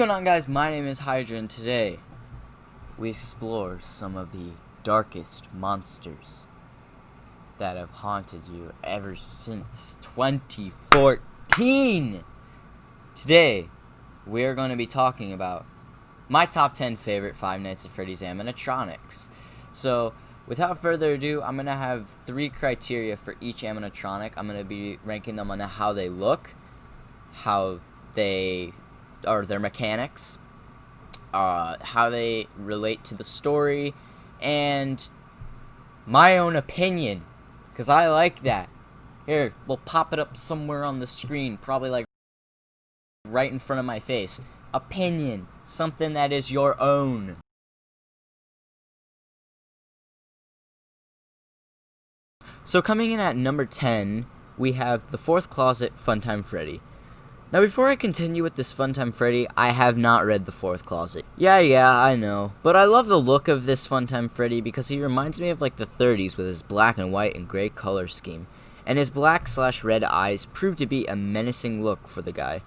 going on, guys? My name is Hydra, and today we explore some of the darkest monsters that have haunted you ever since 2014. Today we are going to be talking about my top 10 favorite Five Nights at Freddy's animatronics. So without further ado, I'm going to have 3 criteria for each animatronic. I'm going to be ranking them on how they look, how they or their mechanics, how they relate to the story, and my own opinion, because I like that. Here, we'll pop it up somewhere on the screen, probably like right in front of my face. Opinion, something that is your own. So coming in at number 10, we have the Fourth Closet Funtime Freddy. Now, before I continue with this Funtime Freddy, I have not read The Fourth Closet. Yeah, I know. But I love the look of this Funtime Freddy because he reminds me of like the 30s with his black and white and gray color scheme. And his black/red eyes prove to be a menacing look for the guy.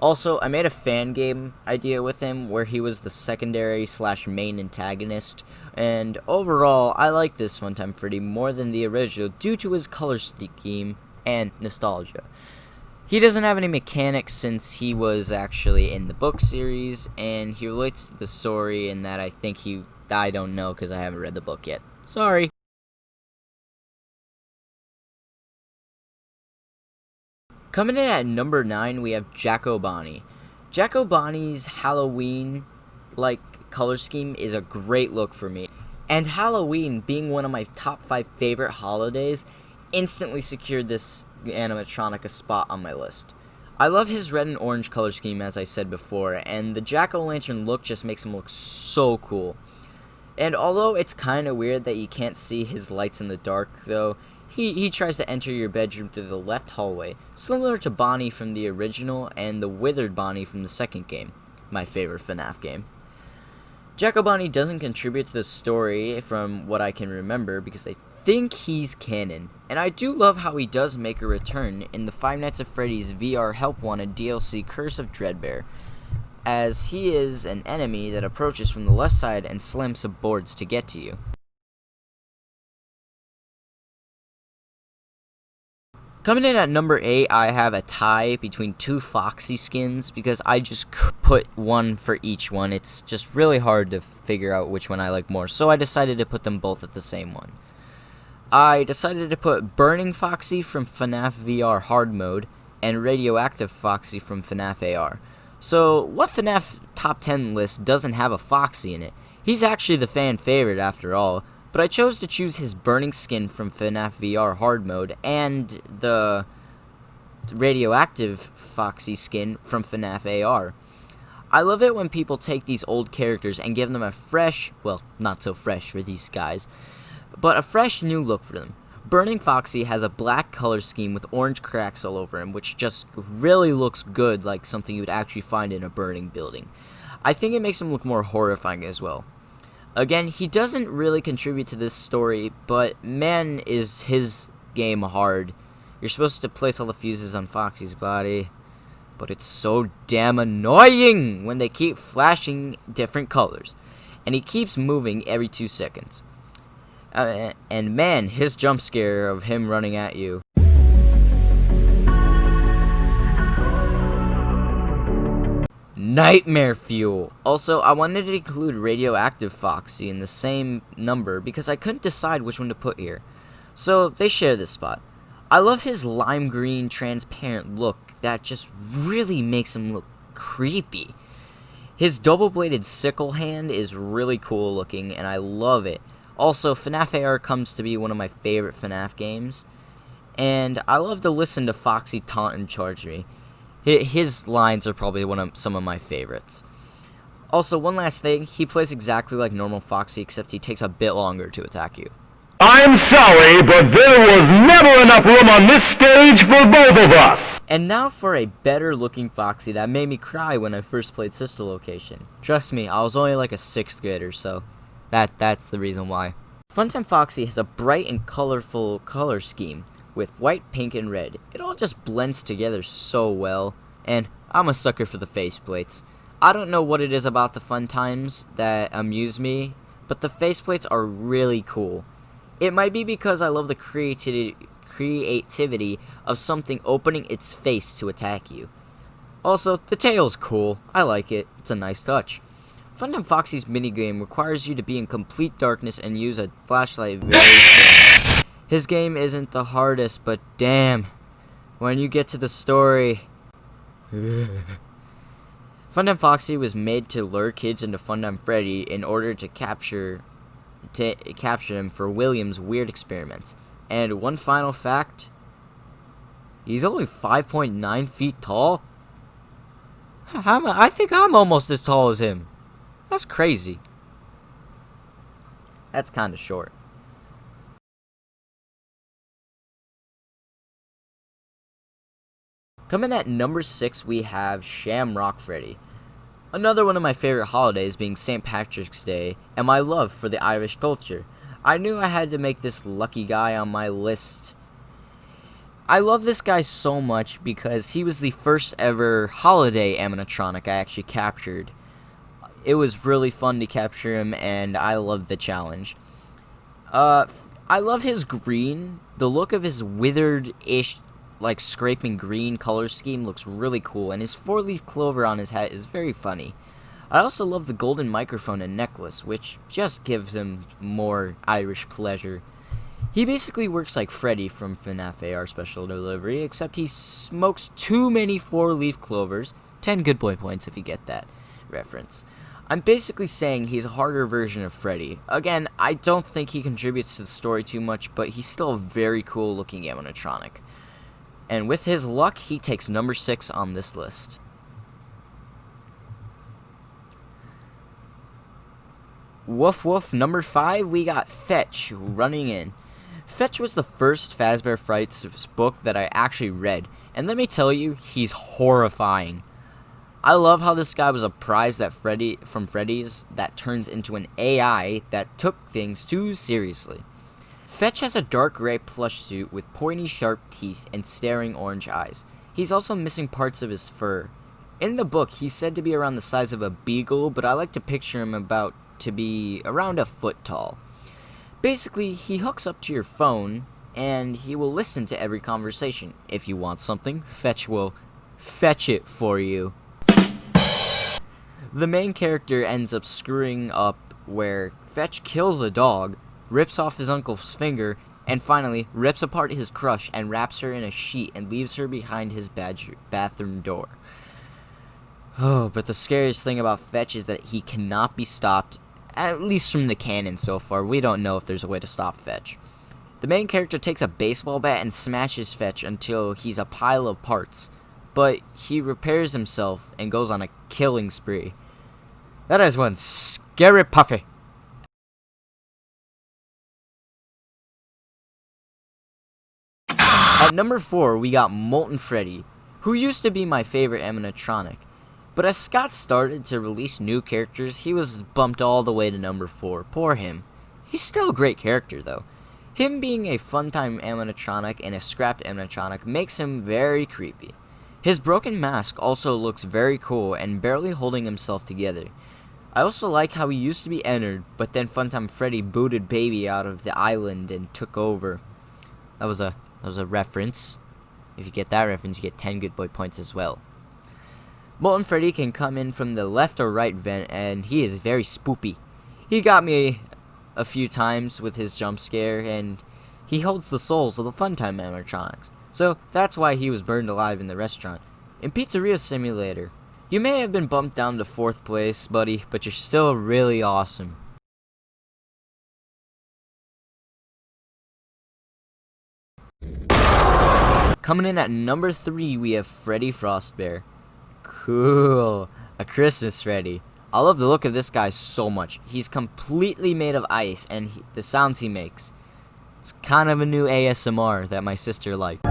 Also, I made a fan game idea with him where he was the secondary/main antagonist. And overall, I like this Funtime Freddy more than the original due to his color scheme and nostalgia. He doesn't have any mechanics since he was actually in the book series, and he relates to the story in that I don't know because I haven't read the book yet. Sorry. Coming in at number 9, we have Jacko Bonnie. Jacko Bonnie's Halloween-like color scheme is a great look for me, and Halloween being one of my top 5 favorite holidays instantly secured this animatronic a spot on my list. I love his red and orange color scheme, as I said before, and the jack-o'-lantern look just makes him look so cool. And although it's kind of weird that you can't see his lights in the dark, though, he tries to enter your bedroom through the left hallway, similar to Bonnie from the original and the withered Bonnie from the second game, my favorite Fnaf game. Jacko Bonnie doesn't contribute to the story from what I can remember because I think he's canon, and I do love how he does make a return in the Five Nights at Freddy's VR Help Wanted DLC Curse of Dreadbear, as he is an enemy that approaches from the left side and slams some boards to get to you. Coming in at number 8, I have a tie between 2 Foxy skins because I just put one for each one. It's just really hard to figure out which one I like more, so I decided to put them both at the same one. I decided to put Burning Foxy from Fnaf VR Hard Mode and Radioactive Foxy from Fnaf AR. So, what Fnaf top 10 list doesn't have a Foxy in it? He's actually the fan favorite after all, but I chose to choose his Burning skin from Fnaf VR Hard Mode and the Radioactive Foxy skin from Fnaf AR. I love it when people take these old characters and give them a fresh, well, not so fresh for these guys, but a fresh new look for them. Burning Foxy has a black color scheme with orange cracks all over him, which just really looks good, like something you would actually find in a burning building. I think it makes him look more horrifying as well. Again, he doesn't really contribute to this story, but man, is his game hard. You're supposed to place all the fuses on Foxy's body, but it's so damn annoying when they keep flashing different colors, and he keeps moving every 2 seconds. And man, his jump scare of him running at you. Nightmare fuel. Also, I wanted to include Radioactive Foxy in the same number because I couldn't decide which one to put here. So they share this spot. I love his lime green transparent look that just really makes him look creepy. His double-bladed sickle hand is really cool looking and I love it. Also, Fnaf AR comes to be one of my favorite Fnaf games, and I love to listen to Foxy taunt and charge me. His lines are probably some of my favorites. Also, one last thing, he plays exactly like normal Foxy, except he takes a bit longer to attack you. I'm sorry, but there was never enough room on this stage for both of us! And now for a better looking Foxy that made me cry when I first played Sister Location. Trust me, I was only like a 6th grader, so that's the reason why. Funtime Foxy has a bright and colorful color scheme with white, pink, and red. It all just blends together so well, and I'm a sucker for the faceplates. I don't know what it is about the fun times that amuse me, but the faceplates are really cool. It might be because I love the creativity of something opening its face to attack you. Also, the tail's cool. I like it. It's a nice touch. Time Foxy's minigame requires you to be in complete darkness and use a flashlight very soon. His game isn't the hardest, but damn, when you get to the story... Time Foxy was made to lure kids into Time Freddy in order to capture him for William's weird experiments. And one final fact, he's only 5.9 feet tall. I think I'm almost as tall as him. That's crazy. That's kind of short. Coming at number 6, we have Shamrock Freddy. Another one of my favorite holidays being St. Patrick's Day, and my love for the Irish culture. I knew I had to make this lucky guy on my list. I love this guy so much because he was the first ever holiday animatronic I actually captured. It was really fun to capture him, and I loved the challenge. I love his green. The look of his withered-ish, like scraping green color scheme looks really cool, and his 4-leaf clover on his hat is very funny. I also love the golden microphone and necklace, which just gives him more Irish pleasure. He basically works like Freddy from Fnaf AR Special Delivery, except he smokes too many 4-leaf clovers. 10 good boy points if you get that reference. I'm basically saying he's a harder version of Freddy. Again, I don't think he contributes to the story too much, but he's still a very cool looking animatronic. And with his luck, he takes number 6 on this list. Woof woof, number 5, we got Fetch running in. Fetch was the first Fazbear Frights book that I actually read, and let me tell you, he's horrifying. I love how this guy was a prize that from Freddy's that turns into an AI that took things too seriously. Fetch has a dark gray plush suit with pointy sharp teeth and staring orange eyes. He's also missing parts of his fur. In the book, he's said to be around the size of a beagle, but I like to picture him about to be around a foot tall. Basically, he hooks up to your phone, and he will listen to every conversation. If you want something, Fetch will fetch it for you. The main character ends up screwing up where Fetch kills a dog, rips off his uncle's finger, and finally rips apart his crush and wraps her in a sheet and leaves her behind his bathroom door. Oh, but the scariest thing about Fetch is that he cannot be stopped, at least from the canon so far. We don't know if there's a way to stop Fetch. The main character takes a baseball bat and smashes Fetch until he's a pile of parts, but he repairs himself and goes on a killing spree. That is one scary puffy. At number 4, we got Molten Freddy, who used to be my favorite animatronic. But as Scott started to release new characters, he was bumped all the way to number 4. Poor him. He's still a great character, though. Him being a fun-time animatronic and a scrapped animatronic makes him very creepy. His broken mask also looks very cool and barely holding himself together. I also like how he used to be entered, but then Funtime Freddy booted Baby out of the island and took over. That was a reference. If you get that reference, you get 10 good boy points as well. Molten Freddy can come in from the left or right vent, and he is very spoopy. He got me a few times with his jump scare, and he holds the souls of the Funtime animatronics. So that's why he was burned alive in the restaurant. In Pizzeria Simulator, you may have been bumped down to 4th place, buddy, but you're still really awesome. Coming in at number 3, we have Freddy Frostbear. Cool. A Christmas Freddy. I love the look of this guy so much. He's completely made of ice, and the sounds he makes. It's kind of a new ASMR that my sister liked.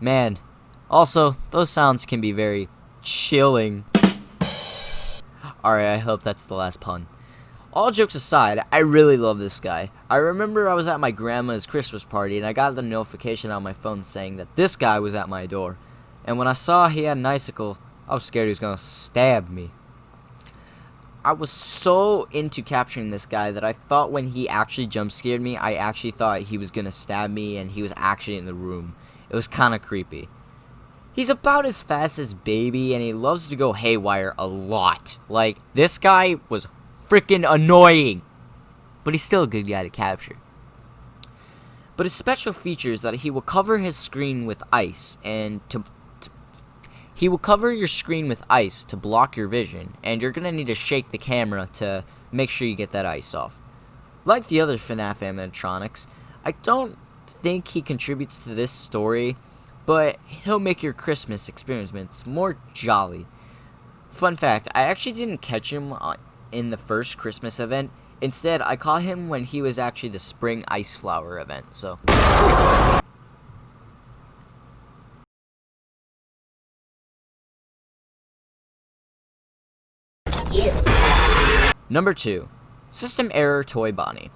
Man, also, those sounds can be very chilling. Alright, I hope that's the last pun. All jokes aside, I really love this guy. I remember I was at my grandma's Christmas party and I got the notification on my phone saying that this guy was at my door. And when I saw he had an icicle, I was scared he was going to stab me. I was so into capturing this guy that I thought when he actually jump scared me, I actually thought he was going to stab me and he was actually in the room. It was kind of creepy. He's about as fast as Baby and he loves to go haywire a lot. Like, this guy was freaking annoying, but he's still a good guy to capture. But his special feature is that he will cover his screen with ice, and he will cover your screen with ice to block your vision, and you're gonna need to shake the camera to make sure you get that ice off. Like the other Fnaf animatronics, I don't think he contributes to this story, but he'll make your Christmas experience more jolly. Fun fact, I actually didn't catch him in the first Christmas event. Instead, I caught him when he was actually the spring ice flower event, so. Number 2, System Error Toy Bonnie.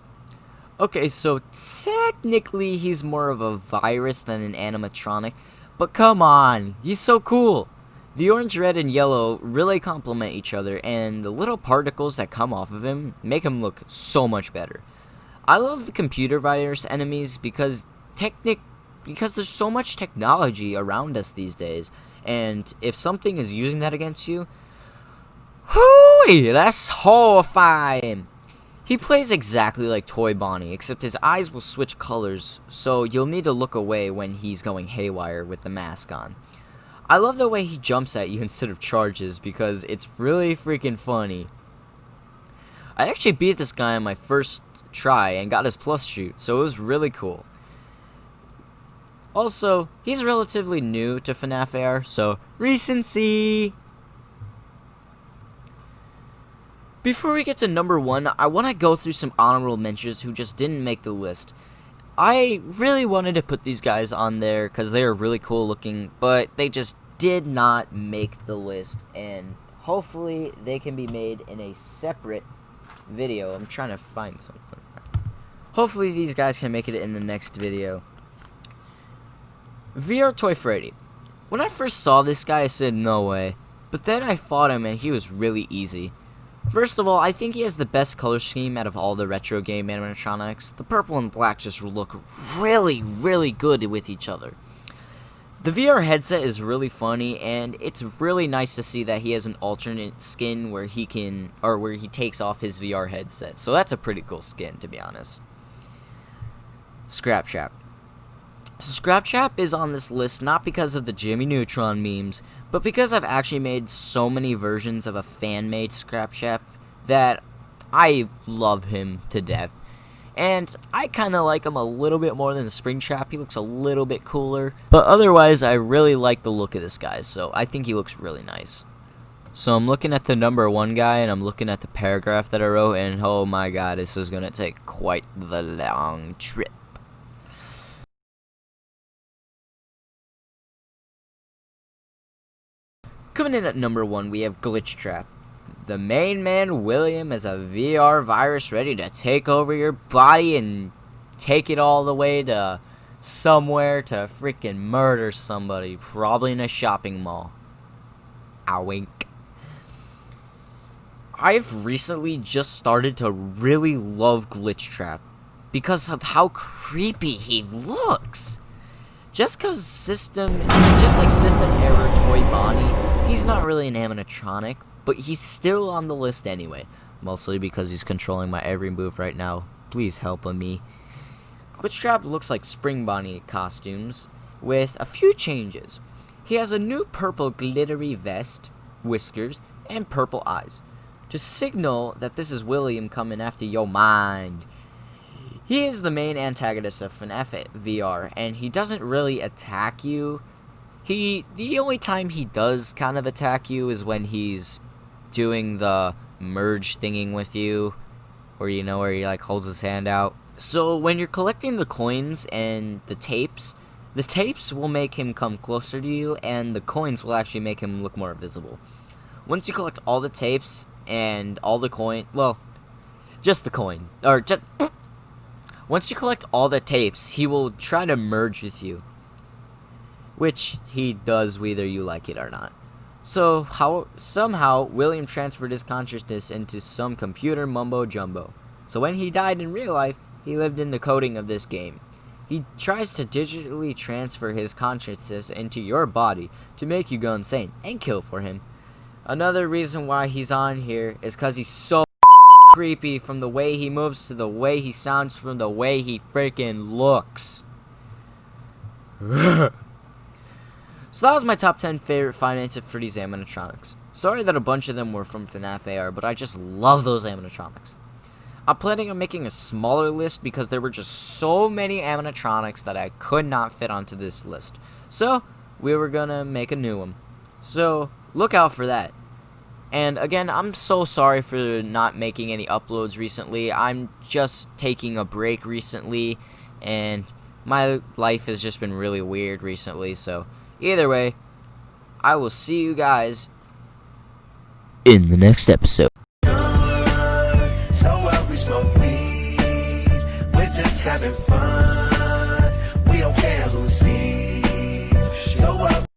Okay, so technically he's more of a virus than an animatronic, but come on, he's so cool. The orange, red, and yellow really complement each other, and the little particles that come off of him make him look so much better. I love the computer virus enemies because there's so much technology around us these days, and if something is using that against you, hooey, that's horrifying. He plays exactly like Toy Bonnie, except his eyes will switch colors, so you'll need to look away when he's going haywire with the mask on. I love the way he jumps at you instead of charges because it's really freaking funny. I actually beat this guy on my first try and got his plus shoot, so it was really cool. Also, he's relatively new to Fnaf AR, so recency! Before we get to number 1, I want to go through some honorable mentions who just didn't make the list. I really wanted to put these guys on there because they are really cool looking, but they just did not make the list, and hopefully they can be made in a separate video. I'm trying to find something. Hopefully these guys can make it in the next video. VR Toy Freddy. When I first saw this guy, I said no way, but then I fought him and he was really easy. First of all, I think he has the best color scheme out of all the retro game animatronics. The purple and black just look really, really good with each other. The VR headset is really funny, and it's really nice to see that he has an alternate skin where he takes off his VR headset. So that's a pretty cool skin, to be honest. Scrap Chap. So Scrap Chap is on this list not because of the Jimmy Neutron memes, but because I've actually made so many versions of a fan-made Scrap Chap that I love him to death. And I kind of like him a little bit more than the Springtrap. He looks a little bit cooler. But otherwise, I really like the look of this guy, so I think he looks really nice. So I'm looking at the number 1 guy, and I'm looking at the paragraph that I wrote, and oh my god, this is going to take quite the long trip. Coming in at number 1, we have Glitch Trap. The main man, William, is a VR virus ready to take over your body and take it all the way to somewhere to freaking murder somebody, probably in a shopping mall. A wink. I've recently just started to really love Glitch Trap because of how creepy he looks. Just like System Error Toy Bonnie, he's not really an animatronic, but he's still on the list anyway. Mostly because he's controlling my every move right now. Please help me. Glitch Trap looks like Spring Bonnie costumes, with a few changes. He has a new purple glittery vest, whiskers, and purple eyes, to signal that this is William coming after your mind. He is the main antagonist of Fnaf VR, and he doesn't really attack you. The only time he does kind of attack you is when he's doing the merge thinging with you, or where he like holds his hand out. So when you're collecting the coins and the tapes will make him come closer to you, and the coins will actually make him look more visible. Once you collect all the tapes and all the Just the coin. Or just... Once you collect all the tapes, he will try to merge with you. Which he does whether you like it or not. So, somehow, William transferred his consciousness into some computer mumbo-jumbo. So when he died in real life, he lived in the coding of this game. He tries to digitally transfer his consciousness into your body to make you go insane and kill for him. Another reason why he's on here is because he's so creepy, from the way he moves to the way he sounds, from the way he freaking looks. So that was my top 10 favorite Five Nights at Freddy's animatronics. Sorry that a bunch of them were from Fnaf AR, but I just love those animatronics. I'm planning on making a smaller list because there were just so many animatronics that I could not fit onto this list. So, we were gonna make a new one. So, look out for that. And again, I'm so sorry for not making any uploads recently. I'm just taking a break recently, and my life has just been really weird recently, so either way, I will see you guys in the next episode. So what, we smoke weed, we're just having fun, we don't care who sees.